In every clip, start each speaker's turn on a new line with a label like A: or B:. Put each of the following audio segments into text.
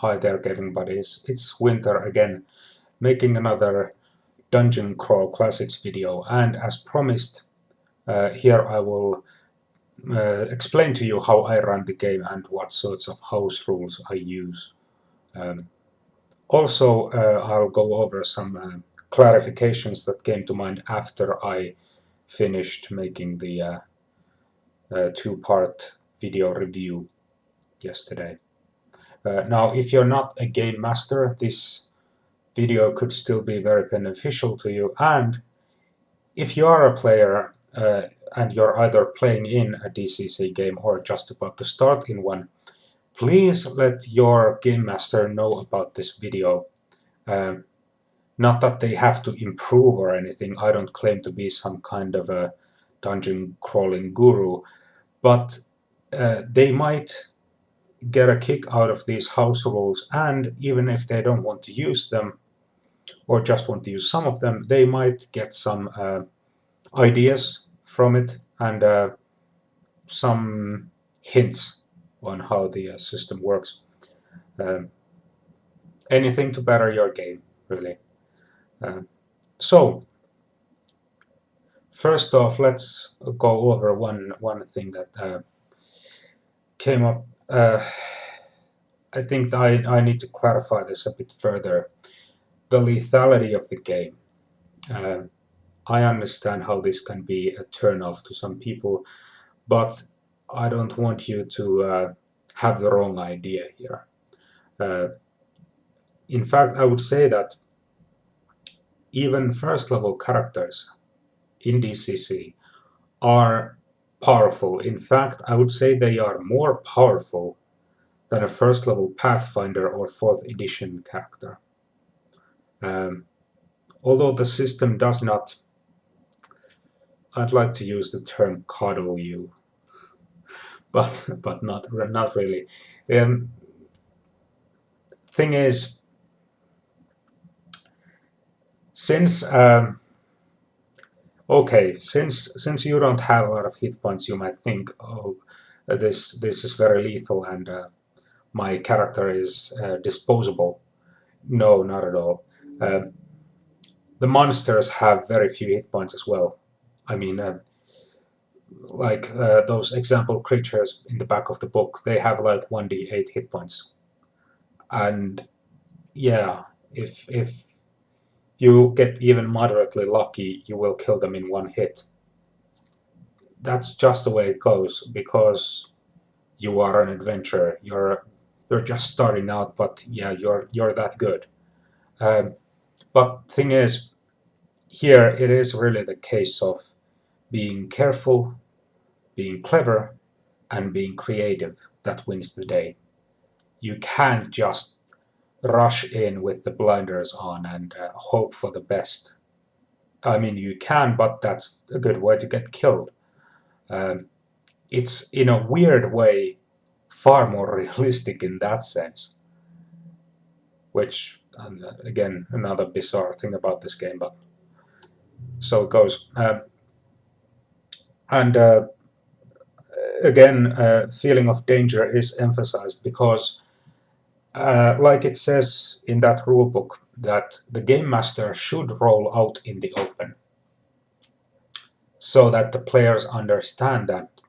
A: Hi there, gaming buddies. It's Winter again, making another Dungeon Crawl Classics video, and as promised, here I will explain to you how I run the game and what sorts of house rules I use. Um, Also, I'll go over some clarifications that came to mind after I finished making the two-part video review yesterday. Now, if you're not a game master, this video could still be very beneficial to you, and if you are a player and you're either playing in a DCC game or just about to start in one, please let your game master know about this video. Not that they have to improve or anything, I don't claim to be some kind of a dungeon crawling guru, but they might get a kick out of these house rules, and even if they don't want to use them, or just want to use some of them, they might get some ideas from it and some hints on how the system works. Um, Anything to better your game, really. So, first off, let's go over one thing that came up. I think I need to clarify this a bit further. The lethality of the game. Uh, I understand how this can be a turn-off to some people, but I don't want you to have the wrong idea here. In fact, I would say that even first-level characters in DCC are powerful. In fact, I would say they are more powerful than a first-level Pathfinder or 4th edition character. Although the system does not, I'd like to use the term coddle you, but not really. Thing is, since since you don't have a lot of hit points, you might think, oh, this is very lethal and my character is disposable. No, not at all. The monsters have very few hit points as well. I mean, like those example creatures in the back of the book, they have like 1d8 hit points. And yeah, if you get even moderately lucky, you will kill them in one hit. That's just the way it goes, because you are an adventurer. You're just starting out, but yeah, you're that good. But thing is, here it is really the case of being careful, being clever, and being creative that wins the day. You can't just rush in with the blinders on and hope for the best. I mean, you can, but that's a good way to get killed. It's, in a weird way, far more realistic in that sense. Which, again, another bizarre thing about this game, but so it goes. And again, feeling of danger is emphasized because, like it says in that rulebook, that the game master should roll out in the open, so that the players understand that,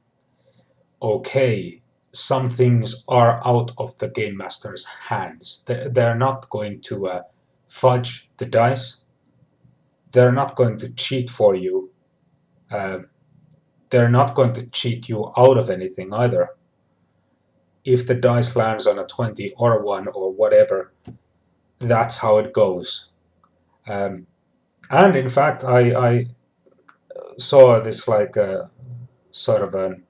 A: okay, some things are out of the game master's hands. They're not going to fudge the dice. They're not going to cheat for you. They're not going to cheat you out of anything either. If the dice lands on a 20 or a 1 or whatever, that's how it goes. And in fact, I saw this like sort of an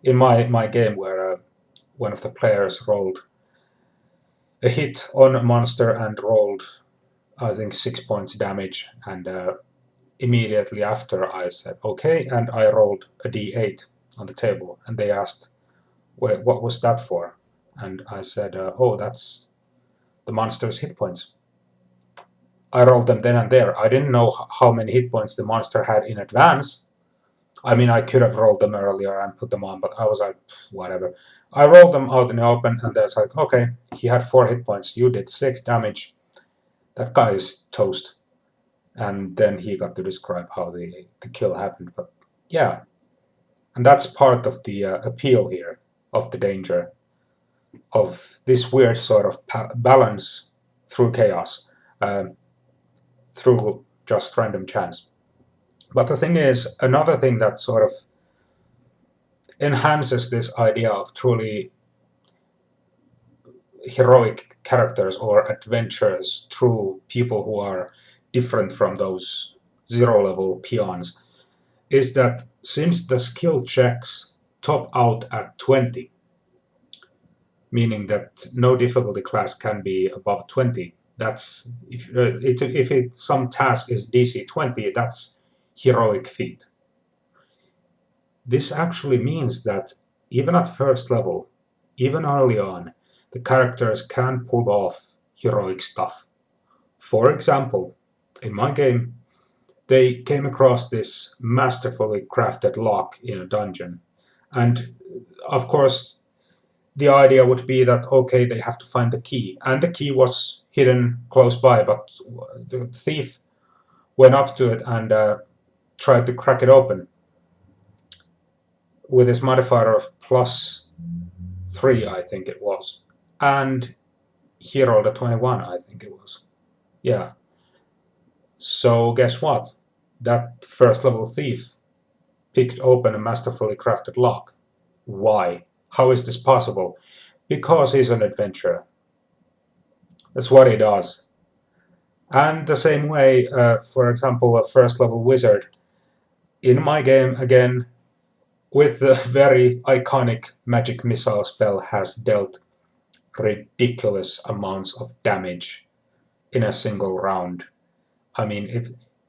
A: in my game where one of the players rolled a hit on a monster and rolled, I think, 6 points damage, and immediately after I said okay, and I rolled a d8 on the table, and they asked, well, what was that for? And I said, oh, that's the monster's hit points. I rolled them then and there. I didn't know how many hit points the monster had in advance. I mean, I could have rolled them earlier and put them on, but I was like, whatever. I rolled them out in the open, and there's like, okay, he had 4 hit points, you did 6 damage. That guy is toast. And then he got to describe how the kill happened. But yeah, and that's part of the appeal here, of the danger, of this weird sort of balance through chaos, through just random chance. But the thing is, another thing that sort of enhances this idea of truly heroic characters or adventurers through people who are different from those zero-level peons is that since the skill checks top out at 20, meaning that no difficulty class can be above 20, that's if some task is DC 20, that's heroic feat. This actually means that even at first level, even early on, the characters can pull off heroic stuff. For example, in my game, they came across this masterfully crafted lock in a dungeon. And of course, the idea would be that, okay, they have to find the key. And the key was hidden close by, but the thief went up to it and tried to crack it open with his modifier of +3, I think it was. And he rolled a 21, I think it was. Yeah. So guess what? That first level thief picked open a masterfully crafted lock. Why? How is this possible? Because he's an adventurer. That's what he does. And the same way, for example, a first level wizard. In my game, again, with the very iconic magic missile spell, has dealt ridiculous amounts of damage in a single round. I mean,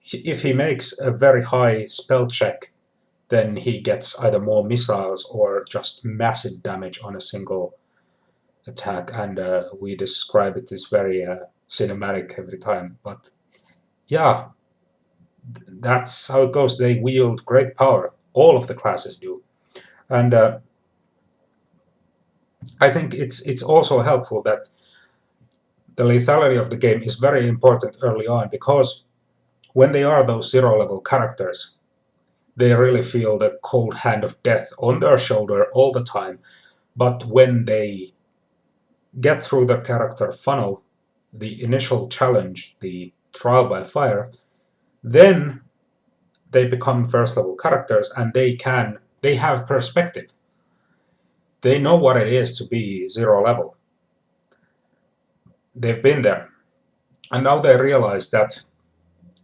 A: if he makes a very high spell check, then he gets either more missiles or just massive damage on a single attack, and we describe it as very cinematic every time. But yeah, that's how it goes. They wield great power. All of the classes do, and I think it's also helpful that the lethality of the game is very important early on, because when they are those zero-level characters, they really feel the cold hand of death on their shoulder all the time. But when they get through the character funnel, the initial challenge, the trial by fire, then they become first level characters, and they have perspective. They know what it is to be zero level. They've been there. And now they realize that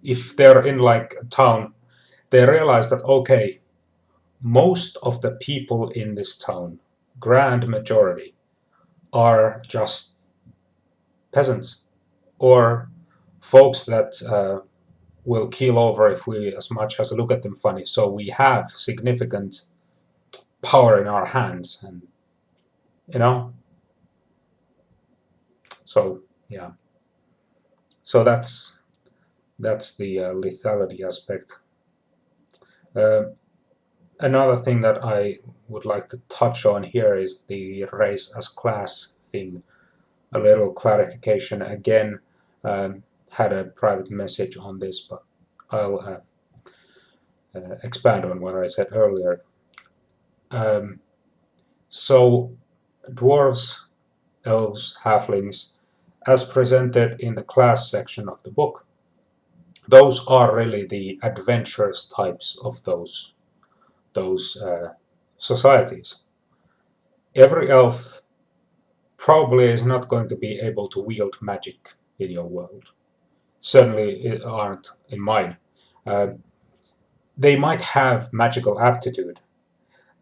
A: if they're in like a town, they realize that, okay, most of the people in this town, grand majority, are just peasants or folks that will keel over if we as much as look at them funny. So we have significant power in our hands, and you know, so yeah. So that's the lethality aspect. Uh, Another thing that I would like to touch on here is the race as class thing. A little clarification again. Had a private message on this, but I'll expand on what I said earlier. Um, so, dwarves, elves, halflings, as presented in the class section of the book, those are really the adventurous types of those societies. Every elf probably is not going to be able to wield magic in your world. Certainly it aren't in mine. Uh, they might have magical aptitude,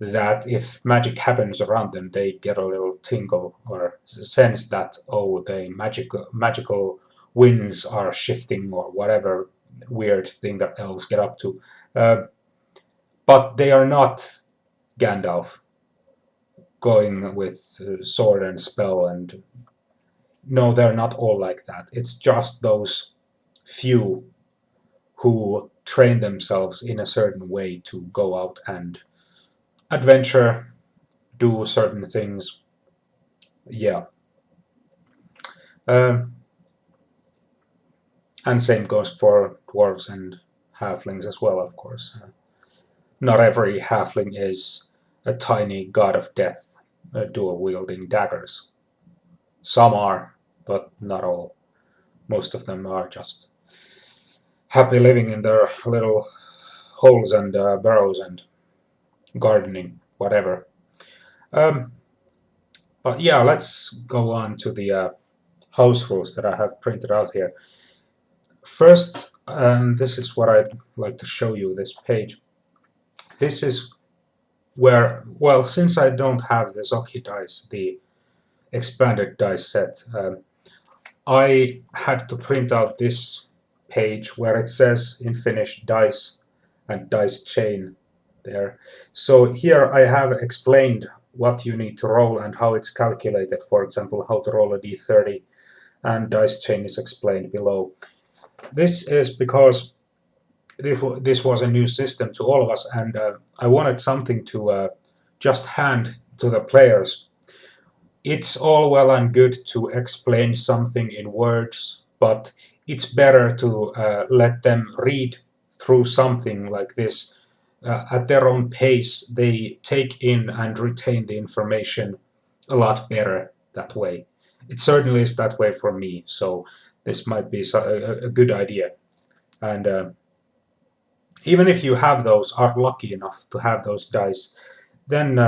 A: that if magic happens around them, they get a little tingle or sense that, oh, the magical winds are shifting or whatever weird thing that elves get up to. But they are not Gandalf going with sword and spell, and no, they're not all like that. It's just those few who train themselves in a certain way to go out and adventure, do certain things. Yeah. Um, and same goes for dwarves and halflings as well, of course. Not every halfling is a tiny god of death, dual-wielding daggers. Some are, but not all. Most of them are just happy living in their little holes and burrows and gardening, whatever. Um, but yeah, let's go on to the house rules that I have printed out here. First, this is what I'd like to show you, this page. This is where, well, since I don't have the Zoki dice, the expanded dice set, I had to print out this page where it says in Finnish dice and dice chain there. So here I have explained what you need to roll and how it's calculated. For example, how to roll a d30, and dice chain is explained below. This is because this was a new system to all of us, and I wanted something to just hand to the players. It's all well and good to explain something in words, but it's better to let them read through something like this at their own pace. They take in and retain the information a lot better that way. It certainly is that way for me, so this might be a good idea. And even if you have those, are lucky enough to have those dice, then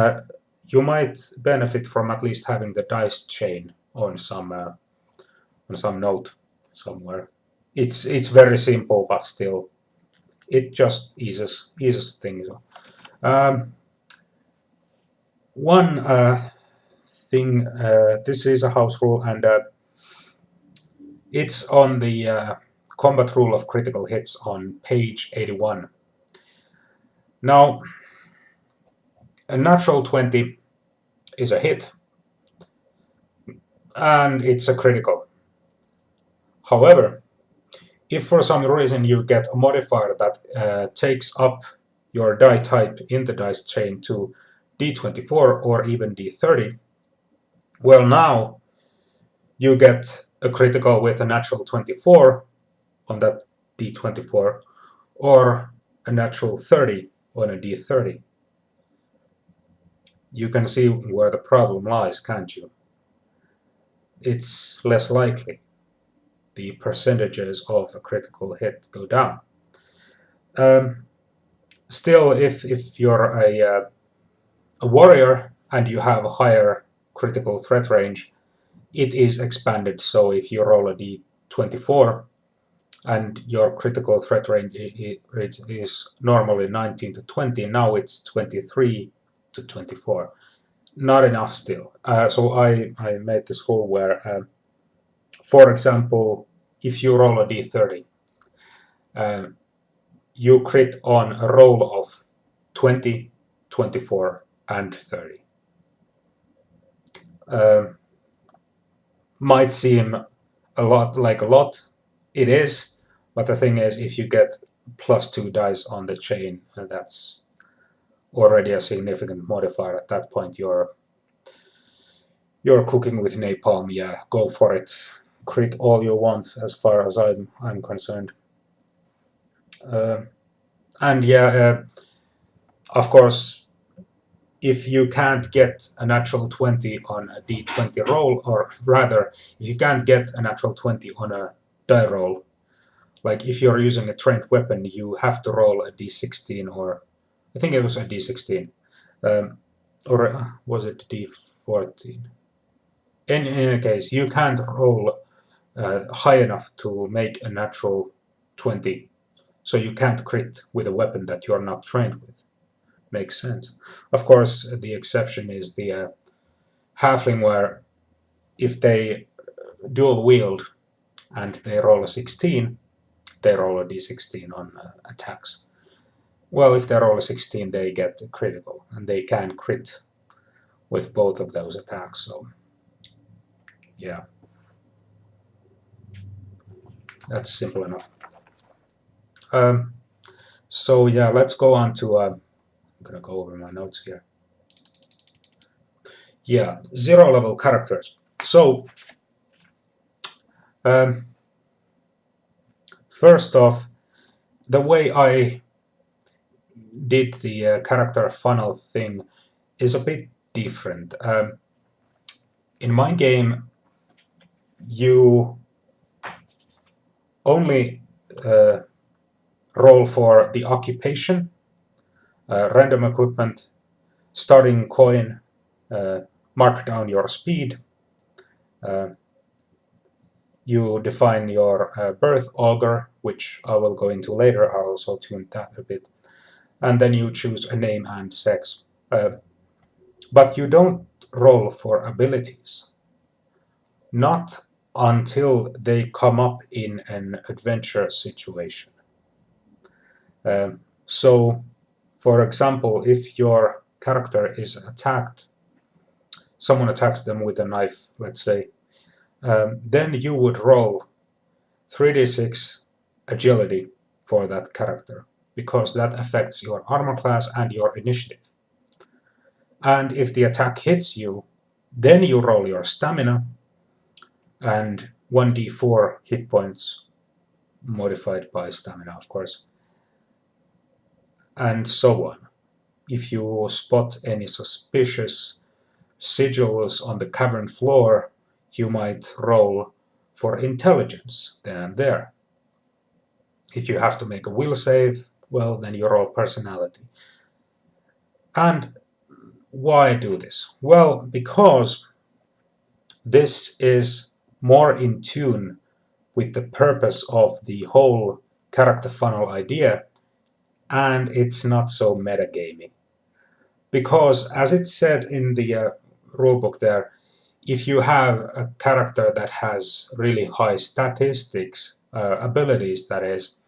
A: you might benefit from at least having the dice chain on some note somewhere. It's very simple, but still, it just eases things. One thing, this is a house rule, and it's on the combat rule of critical hits on page 81. Now, a natural 20 is a hit, and it's a critical. However, if for some reason you get a modifier that takes up your die type in the dice chain to d24 or even d30, well, now you get a critical with a natural 24 on that d24 or a natural 30 on a d30. You can see where the problem lies, can't you? It's less likely. The percentages of a critical hit go down. Still, if you're a warrior and you have a higher critical threat range, it is expanded. So if you roll a d24 and your critical threat range is normally 19 to 20, now it's 23 to 24. Not enough still. So I made this rule where, for example, if you roll a d30, you crit on a roll of 20, 24, and 30. Might seem a lot like a lot. It is, but the thing is, if you get +2 dice on the chain, that's already a significant modifier. At that point, you're cooking with napalm. Yeah, go for it. Crit all you want, as far as I'm concerned. And yeah, of course, if you can't get a natural 20 on a d20 roll, or rather, if you can't get a natural 20 on a die roll, like if you're using a trained weapon, you have to roll a d16, or I think it was a d16, or was it d14? In any case, you can't roll high enough to make a natural 20, so you can't crit with a weapon that you're not trained with. Makes sense. Of course, the exception is the halfling, where if they dual wield and they roll a 16, they roll a d16 on attacks. Well, if they roll a 16, they get a critical, and they can crit with both of those attacks. So, yeah, that's simple enough. Um, So yeah, let's go on to, I'm gonna go over my notes here. Yeah, 0 level characters. So, um, first off, the way I did the character funnel thing is a bit different. In my game, you only roll for the occupation, random equipment, starting coin, mark down your speed, uh, you define your birth augur, which I will go into later. I'll also tune that a bit. And then you choose a name and sex. But you don't roll for abilities, not until they come up in an adventure situation. So, for example, if your character is attacked, someone attacks them with a knife, let's say, then you would roll 3d6 agility for that character, because that affects your armor class and your initiative. And if the attack hits you, then you roll your stamina and 1d4 hit points modified by stamina, of course, and so on. If you spot any suspicious sigils on the cavern floor, you might roll for intelligence then and there. If you have to make a will save, well, then you roll personality. And why do this? Well, because this is more in tune with the purpose of the whole character funnel idea, and it's not so metagamey. Because, as it said in the rulebook there, if you have a character that has really high statistics, abilities, that is,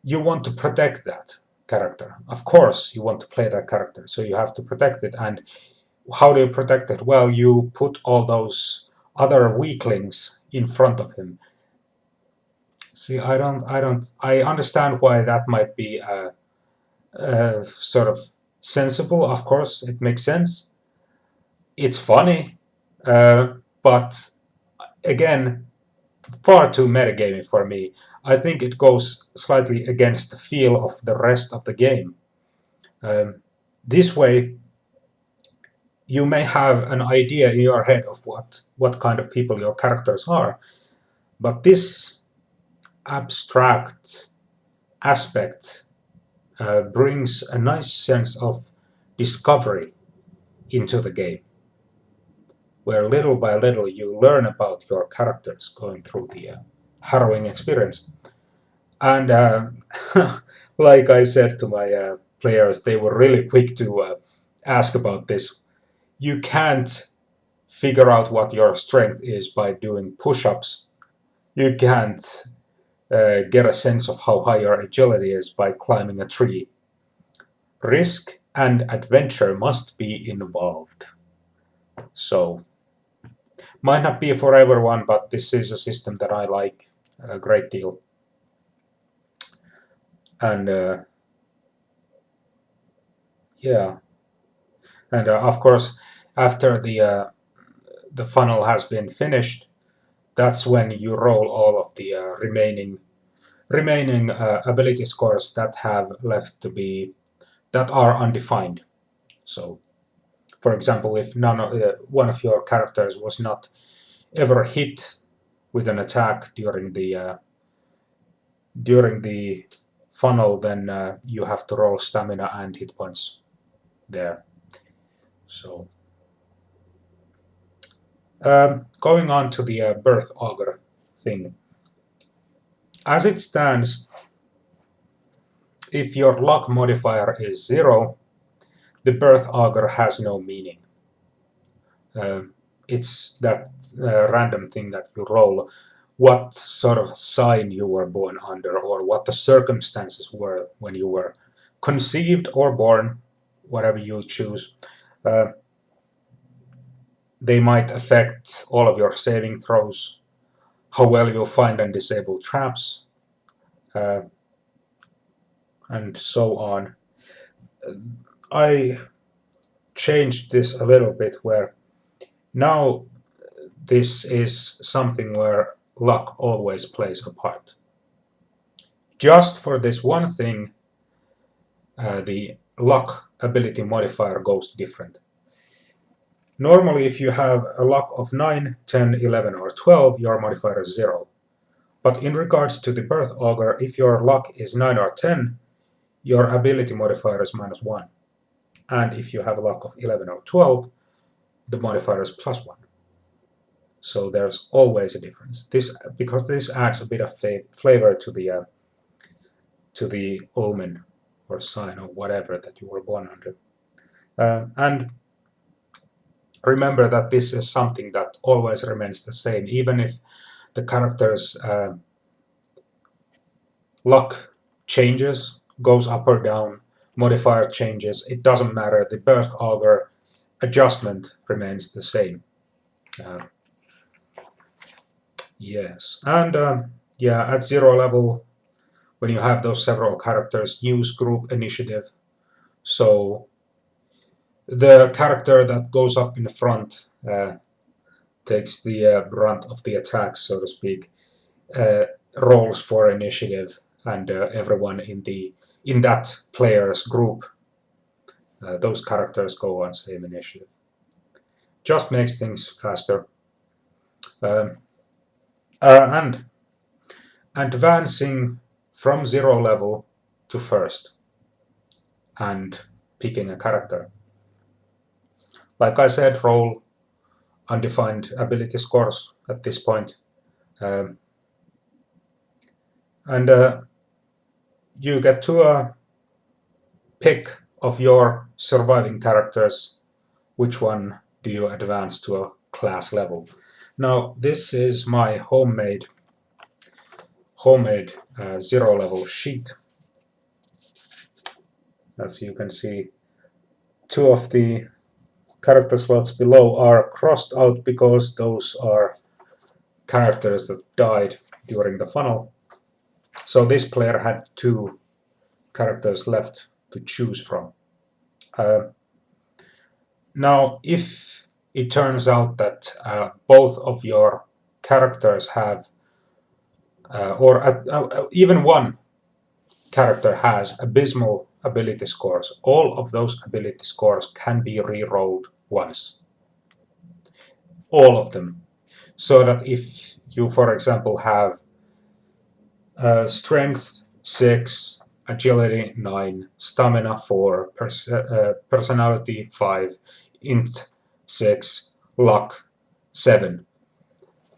A: you want to protect that character. Of course, you want to play that character, so you have to protect it. And how do you protect it? Well, you put all those other weaklings in front of him. See, I understand why that might be sort of sensible. Of course, it makes sense. It's funny, but again, far too metagaming for me. I think it goes slightly against the feel of the rest of the game. This way, you may have an idea in your head of what kind of people your characters are, but this abstract aspect brings a nice sense of discovery into the game, where little by little you learn about your characters going through the harrowing experience. And like I said to my players, they were really quick to ask about this. You can't figure out what your strength is by doing push-ups. You can't get a sense of how high your agility is by climbing a tree. Risk and adventure must be involved. So, might not be for everyone, but this is a system that I like a great deal. And yeah, and of course, after the funnel has been finished, that's when you roll all of the remaining ability scores that have left to be that are undefined. So, for example, if one of your characters was not ever hit with an attack during the funnel, then you have to roll stamina and hit points there. So, going on to the birth augur thing. As it stands, if your luck modifier is 0, the birth augur has no meaning. It's that random thing that you roll, what sort of sign you were born under, or what the circumstances were when you were conceived or born, whatever you choose. Uh, they might affect all of your saving throws, how well you find and disable traps, uh, and so on. I changed this a little bit where now this is something where luck always plays a part. Just for this one thing, the luck ability modifier goes different. Normally, if you have a luck of 9, 10, 11, or 12, your modifier is 0. But in regards to the Birth Augur, if your luck is 9 or 10, your ability modifier is -1. And if you have a luck of 11 or 12, the modifier is +1. So there's always a difference. Because this adds a bit of flavor to the omen or sign or whatever that you were born under. And remember that this is something that always remains the same, even if the character's luck changes, goes up or down, modifier changes, it doesn't matter. The Birth Augur adjustment remains the same. Yes, and yeah, at 0 level, when you have those several characters, use group initiative. So the character that goes up in the front takes the brunt of the attack, so to speak, rolls for initiative, and everyone in that player's group, those characters go on same initiative. Just makes things faster. And advancing from 0 level to first and picking a character. Like I said, roll undefined ability scores at this point. And you get to pick of your surviving characters which one do you advance to a class level. Now this is my homemade 0 level sheet. As you can see, 2 of the character slots below are crossed out because those are characters that died during the funnel. So this player had 2 characters left to choose from. Now, if it turns out that both of your characters have, even one character has abysmal ability scores, all of those ability scores can be re-rolled once. All of them. So that if you, for example, have strength 6, agility 9, stamina 4, personality 5, int 6, luck 7,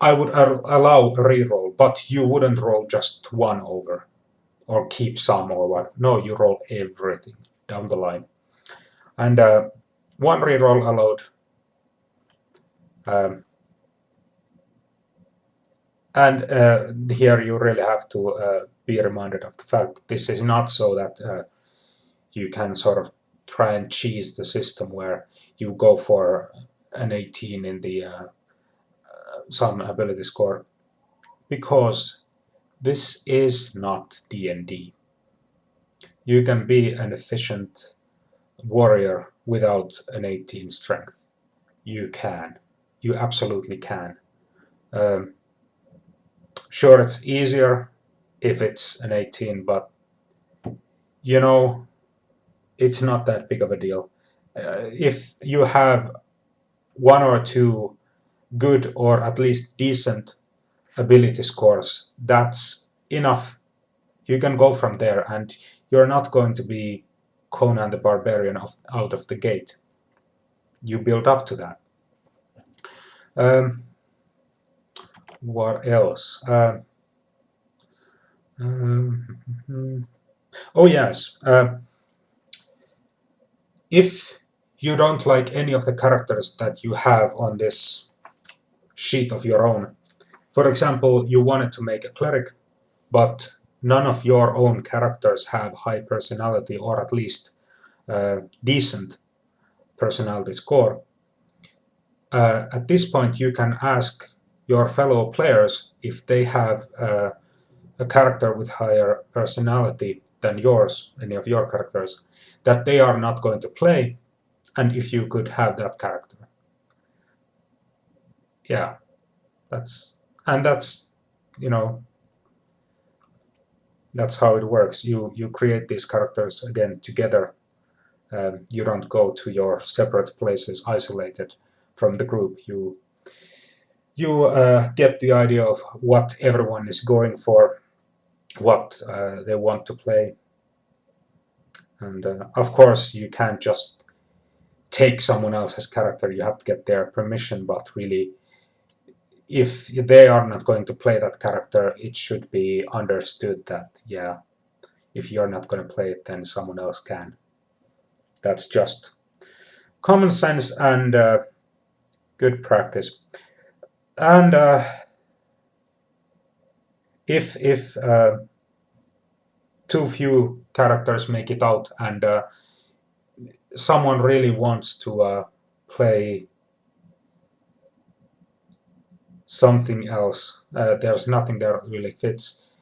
A: I would allow a reroll, but you wouldn't roll just one over or keep some or what. No, you roll everything down the line. And one reroll allowed. And here you really have to be reminded of the fact that this is not so that you can sort of try and cheese the system where you go for an 18 in the some ability score, because this is not D&D. You can be an efficient warrior without an 18 strength. You can. You absolutely can. Sure, it's easier if it's an 18, but you know, it's not that big of a deal. If you have 1 or 2 good or at least decent ability scores, that's enough. You can go from there, and you're not going to be Conan the Barbarian out of the gate. You build up to that. What else? Oh yes, if you don't like any of the characters that you have on this sheet of your own, for example, you wanted to make a cleric, but none of your own characters have high personality or at least decent personality score, at this point you can ask your fellow players if they have a character with higher personality than yours, any of your characters, that they are not going to play, and if you could have that character. Yeah, that's you know, that's how it works. You create these characters again together. You don't go to your separate places isolated from the group. You get the idea of what everyone is going for, what they want to play, and of course you can't just take someone else's character. You have to get their permission, but really, if they are not going to play that character, it should be understood that, yeah, if you're not going to play it, then someone else can. That's just common sense and good practice. And if too few characters make it out and someone really wants to play something else, there's nothing that really fits,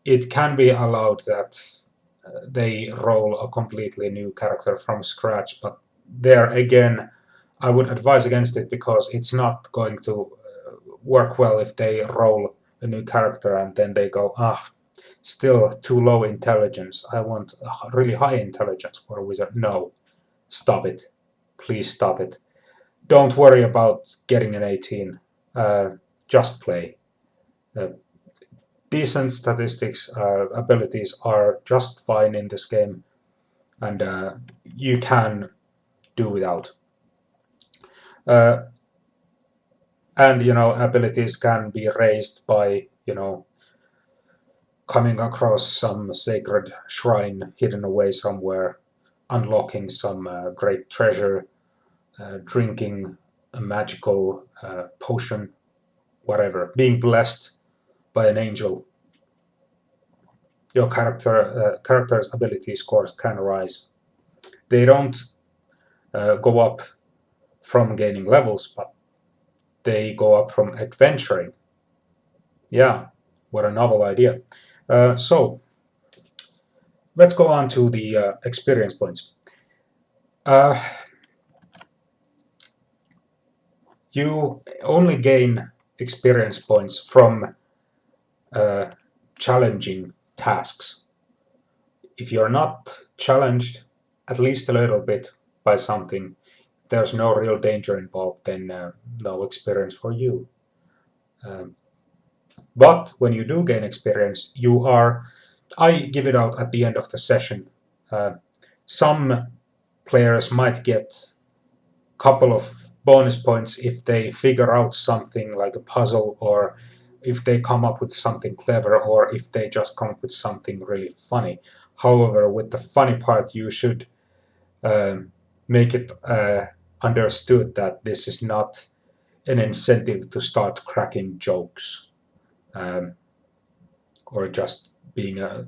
A: it can be allowed that they roll a completely new character from scratch, but there again I would advise against it, because it's not going to work well if they roll a new character and then they go, still too low intelligence, I want a really high intelligence for a wizard. No, stop it, please stop it. Don't worry about getting an 18, just play. Decent statistics, abilities are just fine in this game, and you can do without. And abilities can be raised by coming across some sacred shrine hidden away somewhere, unlocking some great treasure, drinking a magical potion, whatever, being blessed by an angel. Your character's ability scores can rise. They don't go up from gaining levels, but they go up from adventuring. Yeah, what a novel idea. So let's go on to the experience points. You only gain experience points from challenging tasks. If you're not challenged at least a little bit by something, there's no real danger involved, then no experience for you. But when you do gain experience, I give it out at the end of the session. Some players might get a couple of bonus points if they figure out something like a puzzle, or if they come up with something clever, or if they just come up with something really funny. However, with the funny part, you should make it understood that this is not an incentive to start cracking jokes, or just being a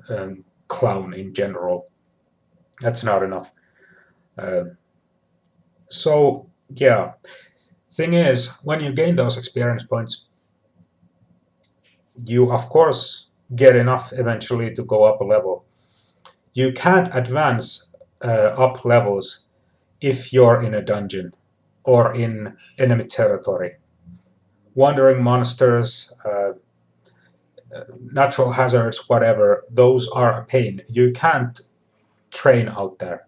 A: clown in general. That's not enough. So yeah, thing is, when you gain those experience points, you of course get enough eventually to go up a level. You can't advance up levels if you're in a dungeon or in enemy territory. Wandering monsters, natural hazards, whatever, those are a pain. You can't train out there.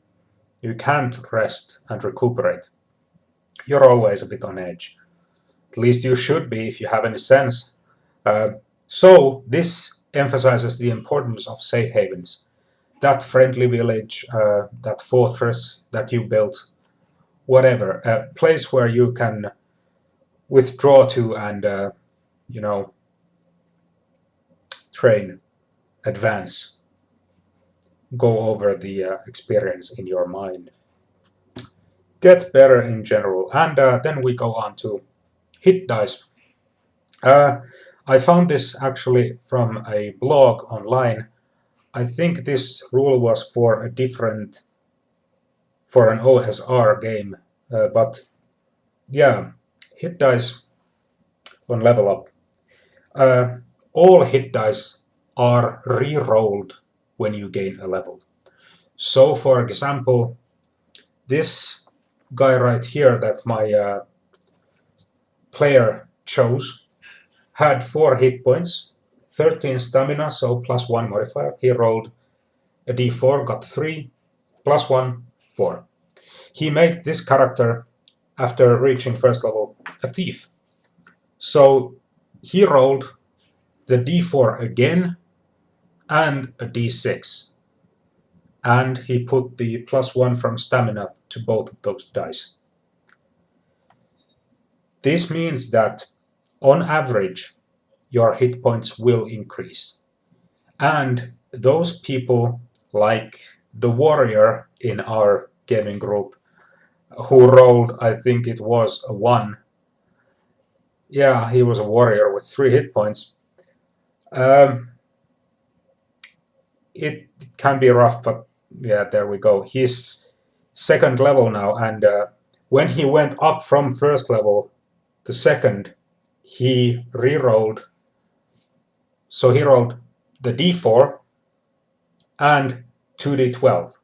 A: You can't rest and recuperate. You're always a bit on edge. At least you should be if you have any sense. So this emphasizes the importance of safe havens. That friendly village, that fortress that you built, whatever, a place where you can withdraw to and, train, advance, go over the experience in your mind. Get better in general. And then we go on to hit dice. I found this actually from a blog online. I think this rule was for an OSR game, but yeah, hit dice on level up. All hit dice are re-rolled when you gain a level. So, for example, this guy right here that my player chose had 4 hit points, 13 stamina, so +1 modifier. He rolled a d4, got 3, +1, 4. He made this character, after reaching first level, a thief. So he rolled the d4 again and a d6. And he put the +1 from stamina to both of those dice. This means that, on average, your hit points will increase. And those people, like the warrior in our gaming group, who rolled, I think it was a 1. Yeah, he was a warrior with 3 hit points. It can be rough, but yeah, there we go. He's second level now, and when he went up from first level to second, he re-rolled. So he rolled the d4 and 2d12,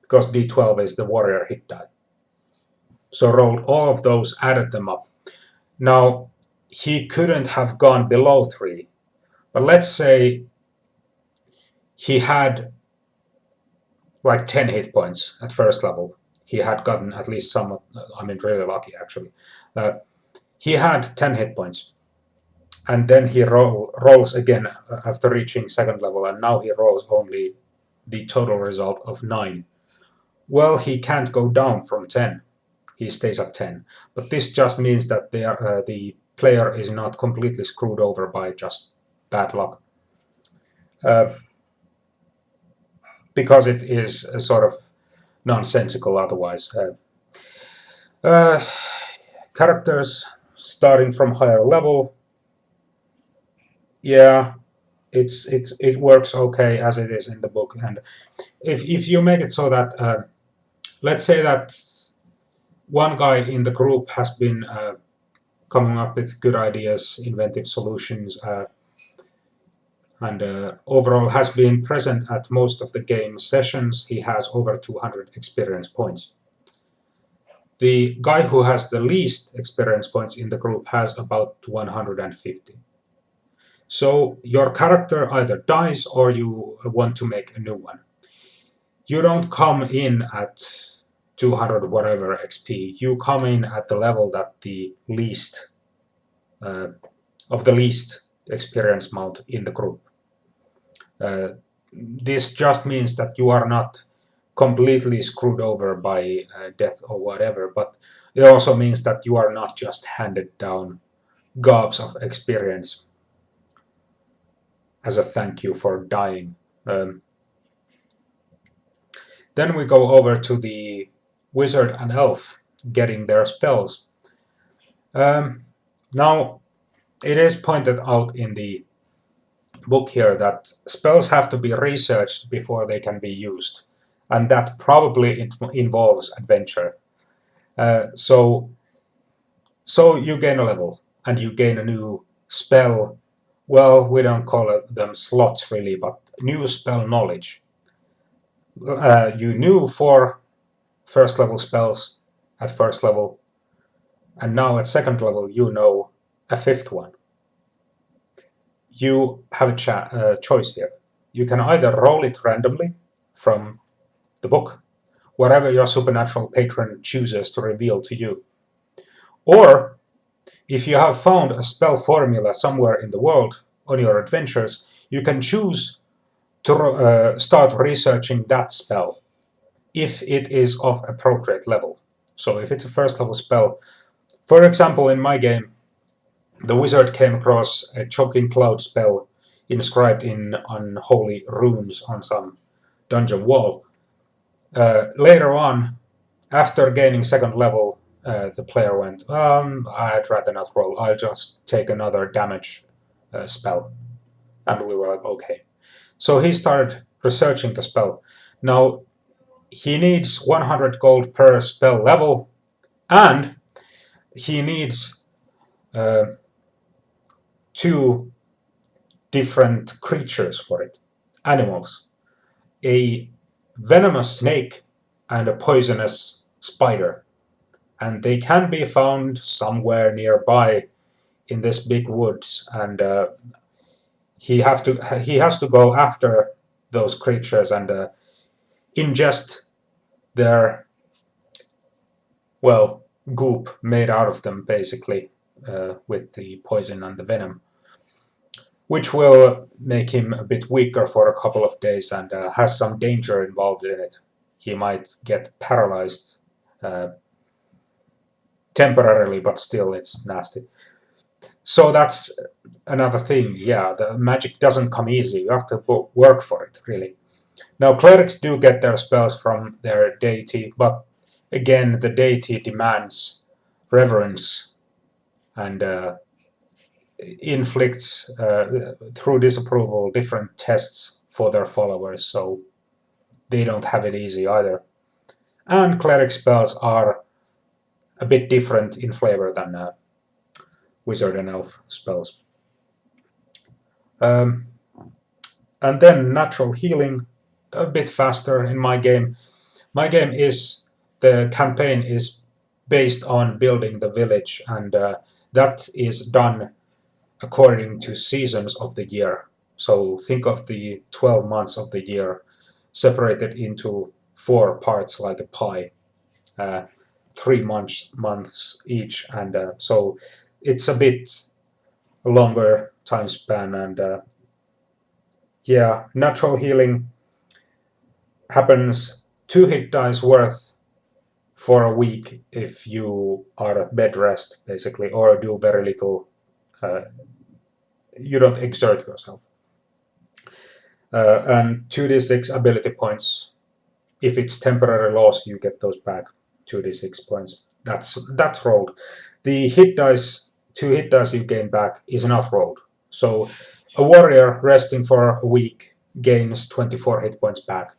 A: because d12 is the warrior hit die. So rolled all of those, added them up. Now, he couldn't have gone below 3, but let's say he had like 10 hit points at first level. He had gotten at least some, really lucky actually. He had 10 hit points. And then he rolls again after reaching second level, and now he rolls only the total result of 9. Well, he can't go down from 10. He stays at 10. But this just means that the player is not completely screwed over by just bad luck. Because it is sort of nonsensical otherwise. Characters starting from higher level, yeah, it works okay as it is in the book. And if you make it so that, let's say that one guy in the group has been coming up with good ideas, inventive solutions, and overall has been present at most of the game sessions, he has over 200 experience points. The guy who has the least experience points in the group has about 150. So your character either dies or you want to make a new one. You don't come in at 200 whatever XP. You come in at the level that the least of the least experience amount in the group. This just means that you are not completely screwed over by death or whatever, but it also means that you are not just handed down gobs of experience as a thank you for dying. Then we go over to the wizard and elf getting their spells. Now, it is pointed out in the book here that spells have to be researched before they can be used, and that probably involves adventure. So you gain a level and you gain a new spell. Well, we don't call them slots really, but new spell knowledge. You knew 4 first level spells at first level, and now at second level you know a 5th one. You have a choice here. You can either roll it randomly from the book, whatever your supernatural patron chooses to reveal to you. Or, if you have found a spell formula somewhere in the world on your adventures, you can choose to start researching that spell if it is of appropriate level. So if it's a first level spell, for example, in my game, the wizard came across a choking cloud spell inscribed in unholy runes on some dungeon wall. Later on, after gaining second level, the player went, I'd rather not roll, I'll just take another damage spell. And we were like, okay. So he started researching the spell. Now, he needs 100 gold per spell level, and he needs 2 different creatures for it, animals. a venomous snake and a poisonous spider, and they can be found somewhere nearby in this big woods, and he has to go after those creatures and ingest their, well, goop made out of them, basically, with the poison and the venom, which will make him a bit weaker for a couple of days and has some danger involved in it. He might get paralyzed temporarily, but still it's nasty. So that's another thing. Yeah, the magic doesn't come easy. You have to work for it, really. Now, clerics do get their spells from their deity, but again, the deity demands reverence and inflicts, through disapproval, different tests for their followers, so they don't have it easy either. And cleric spells are a bit different in flavor than wizard and elf spells. And then natural healing, a bit faster in my game. My game is, the campaign is based on building the village, and that is done according to seasons of the year. So think of the 12 months of the year separated into 4 parts like a pie, 3 months each, and so it's a bit longer time span, and yeah, natural healing happens 2 hit dice worth for a week if you are at bed rest, basically, or do very little. You don't exert yourself. And 2d6 ability points. If it's temporary loss, you get those back. 2d6 points. That's rolled. The hit dice, 2 hit dice you gain back, is not rolled. So a warrior resting for a week gains 24 hit points back.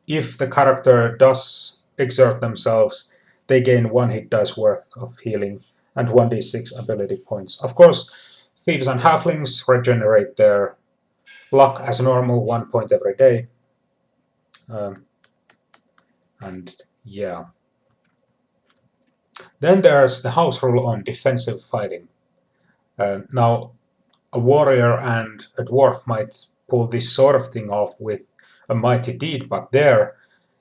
A: If the character does exert themselves, they gain 1 hit dice worth of healing and 1d6 ability points. Of course, thieves and halflings regenerate their luck as normal, 1 point every day. And yeah. Then there's the house rule on defensive fighting. Now, a warrior and a dwarf might pull this sort of thing off with a mighty deed, but there,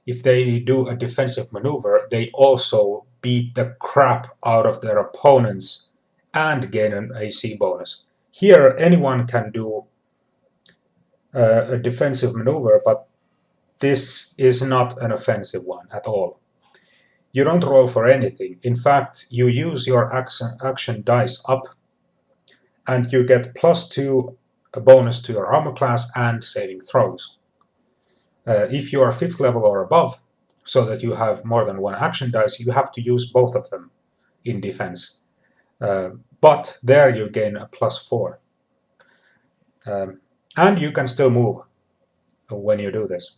A: if they do a defensive maneuver, they also beat the crap out of their opponents and gain an AC bonus. Here, anyone can do a defensive maneuver, but this is not an offensive one at all. You don't roll for anything. In fact, you use your action dice up, and you get +2, a bonus to your armor class and saving throws. If you are 5th level or above, so that you have more than 1 action dice, you have to use both of them in defense. But there you gain a +4. And you can still move when you do this.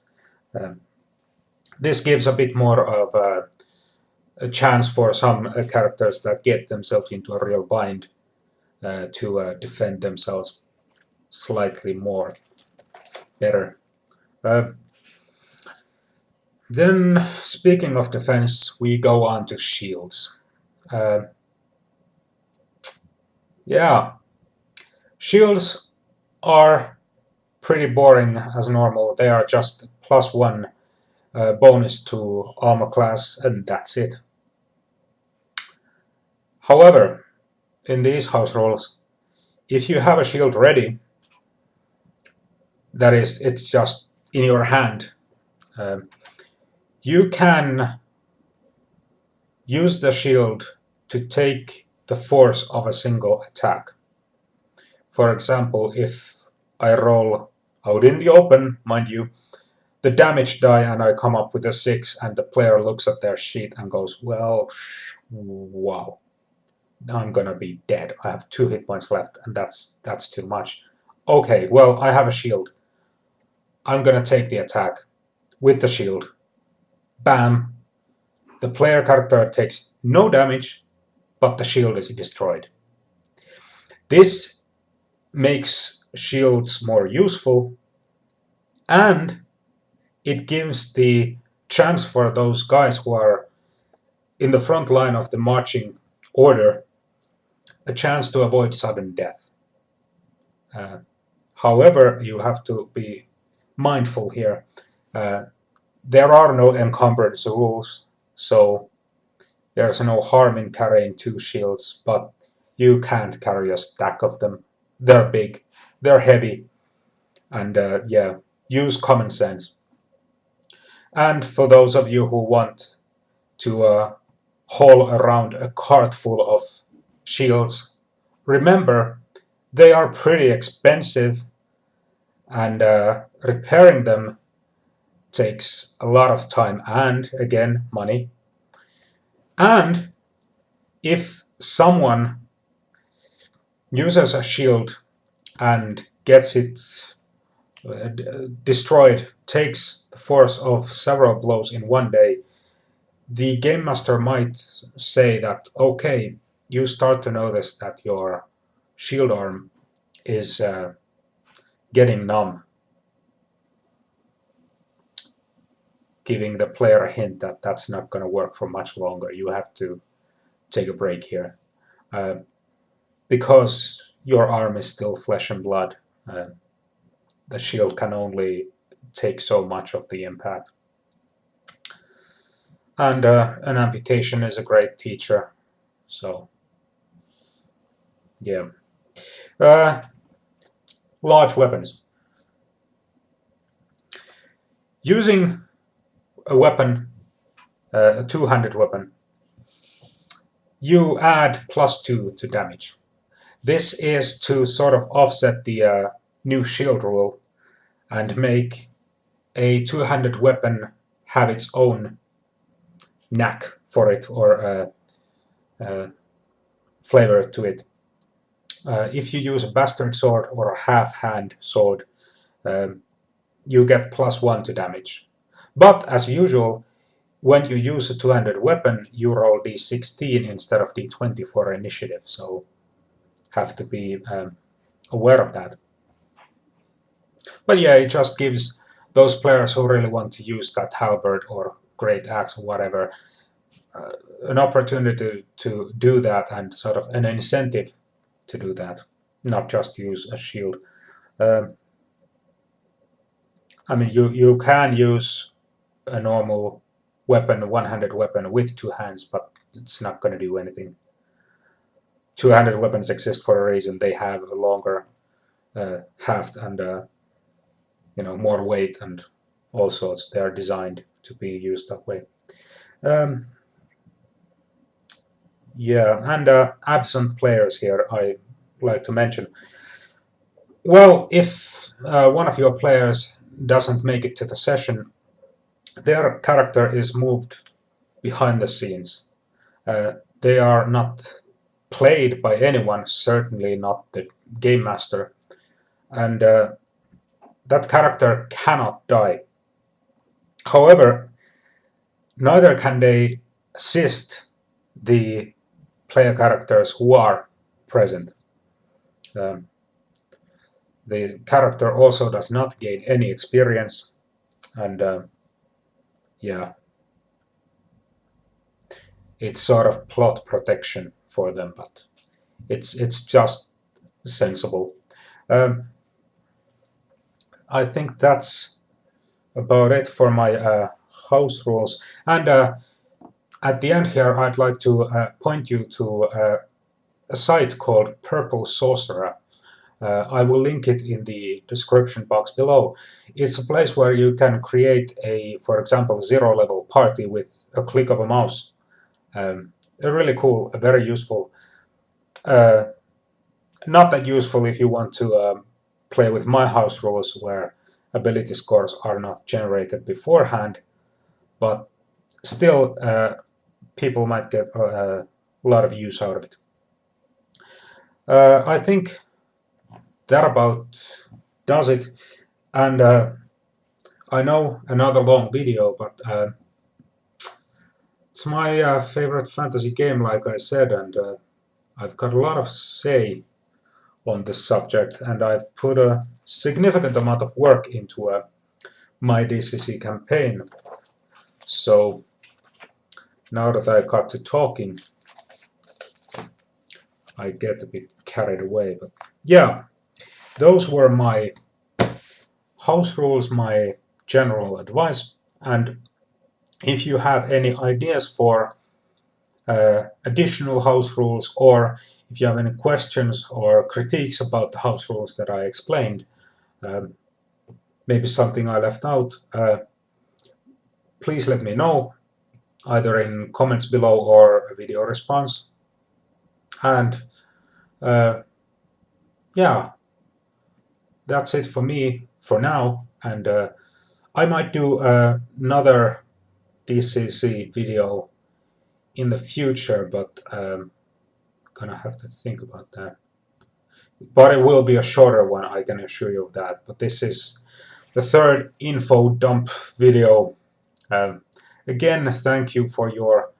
A: This gives a bit more of a chance for some characters that get themselves into a real bind to defend themselves slightly more better. Then, speaking of defense, we go on to shields. Yeah, shields are pretty boring as normal. They are just +1 bonus to armor class, and that's it. However, in these house rules, if you have a shield ready, that is, it's just in your hand, you can use the shield to take the force of a single attack. For example, if I roll out in the open, mind you, the damage die and I come up with a 6, and the player looks at their sheet and goes, well, wow, I'm gonna be dead. I have 2 hit points left, and that's too much. Okay, well, I have a shield. I'm gonna take the attack with the shield. Bam! The player character takes no damage, but the shield is destroyed. This makes shields more useful and it gives the chance for those guys who are in the front line of the marching order a chance to avoid sudden death. However, you have to be mindful here. There are no encumbrance rules, so there's no harm in carrying 2 shields, but you can't carry a stack of them. They're big, they're heavy, and yeah, use common sense. And for those of you who want to haul around a cart full of shields, remember they are pretty expensive, and repairing them takes a lot of time and, again, money. And if someone uses a shield and gets it destroyed, takes the force of several blows in one day, the game master might say that, okay, you start to notice that your shield arm is getting numb, giving the player a hint that that's not going to work for much longer. You have to take a break here. Because your arm is still flesh and blood, the shield can only take so much of the impact. And an amputation is a great teacher. So, yeah. Large weapons. Using a weapon, a two-handed weapon, you add +2 to damage. This is to sort of offset the new shield rule and make a two-handed weapon have its own knack for it, or flavor to it. If you use a bastard sword or a half-hand sword, you get +1 to damage. But as usual, when you use a two-handed weapon, you roll d16 instead of d20 for initiative, so have to be aware of that. But yeah, it just gives those players who really want to use that halberd or great axe or whatever an opportunity to do that, and sort of an incentive to do that, not just use a shield. I mean, you can use a normal weapon, a one-handed weapon with 2 hands, but it's not going to do anything. Two-handed weapons exist for a reason. They have a longer haft and more weight and all sorts. They are designed to be used that way. Yeah, and absent players here I like to mention. Well, if one of your players doesn't make it to the session, their character is moved behind the scenes. They are not played by anyone, certainly not the game master, and that character cannot die. However, neither can they assist the player characters who are present. The character also does not gain any experience, and yeah, it's sort of plot protection for them, but it's just sensible. I think that's about it for my house rules. And at the end here, I'd like to point you to a site called Purple Sorcerer. I will link it in the description box below. It's a place where you can create a, for example, 0-level party with a click of a mouse. Really cool, very useful. Not that useful if you want to play with my house rules, where ability scores are not generated beforehand, but still people might get a lot of use out of it. I think that about does it, and I know another long video, but it's my favorite fantasy game, like I said, and I've got a lot of say on this subject, and I've put a significant amount of work into my DCC campaign. So now that I got to talking, I get a bit carried away. But yeah, those were my house rules, my general advice. And if you have any ideas for additional house rules, or if you have any questions or critiques about the house rules that I explained, maybe something I left out, please let me know, either in comments below or a video response. And yeah, that's it for me for now. And I might do another DCC video in the future, but gonna have to think about that. But it will be a shorter one, I can assure you of that. But this is the third info dump video. Again, thank you for your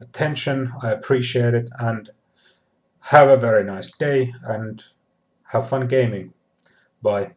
A: attention. I appreciate it, and have a very nice day and have fun gaming. Bye.